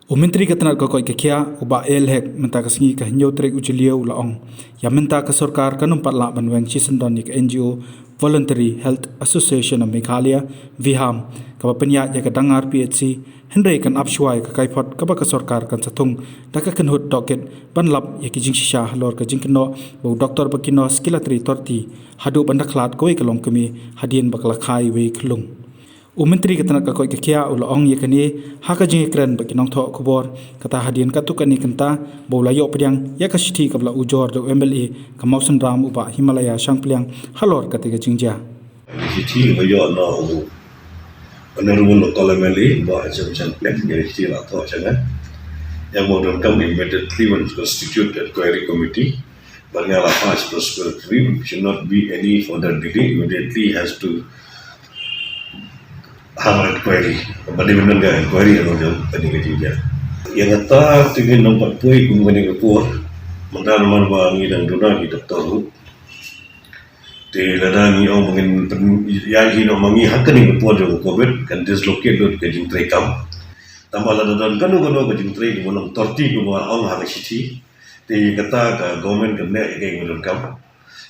Menteri Ketenaga Kerjaan Kekia ubah elhek menta kesengi ke hinyo trek ujiliau laong yang menta ke sarkar ke numpat lak banweng cisendon ni ke NGO Voluntary Health Association of Meghalaya VHAM ke penyak ya ke dangar PHC Henry kan apshuai ke kaipot ke baka sarkar kan satung dak ke kenhut doket banlap ya ke jing shisha lor ke jing keno bau doktor bakino skilatri torti hadu bandaklat koi kelong kemi hadien bakla khai we kelung Menteri Ketenaga Kerjaan Kekia ulaong yakni haka jing kren bagi nong thok kubor kata hadian katukan ni kenta bolayo pediang ya ka siti kabla ujor do MLA ka Mausan Ram uba Himalaya sang peliang halor katiga jingja siti bayo no penerun lokal MLA ba sang peliang ya siti la thok jangan yang modern come immediately when constitute a query committee Bangala fast prosperity should not be any further delay immediately has to have inquiry. Bagaimana enggak inquiry yang orang tadi kerja. Yang kata tinggal nampak pui kumpulan report, mendan manbangi dan dona di doktor. Di ladang ni orang mungkin yang hino mangi hakkan ni report yang COVID kan dislocate dot kejing trekam. Tambah ladang kanu kejing trek bolong torti kumpulan orang harus citi. Di kata ke government kena yang bolong kam.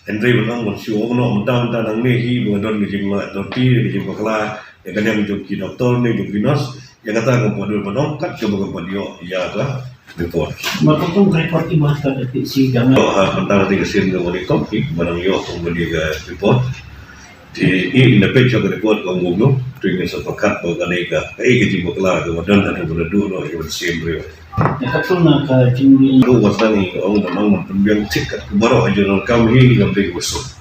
Henry bolong bersio orang mendan nang ni hi bolong kejing torti kejing bakla. Yang kena menjadi doktor ni menjadi nurse yang kata kepada penongkat kepada dia ya lah report. Maka tu report ini masuk ke si jangan. Mentang tiga sen ke boleh topik barang yo kemudian report. Di ini dapat juga report konggulo dengan sepakat berganeka. Kerja bakla kemudian ada berdua no yang sembrio. Yang tu nak jingli. Lu wasani orang memang membiang cek baru aja kami ngambil busuk.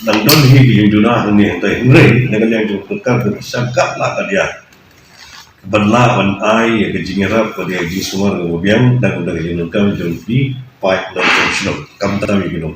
Dan don hi juna ni tai ngre dengan yang jukar ke sangkap lah dia berlawan ai ke jingera pada di semua kemudian dan udah jengkam jumpi pipe dan functional kam tahu gitu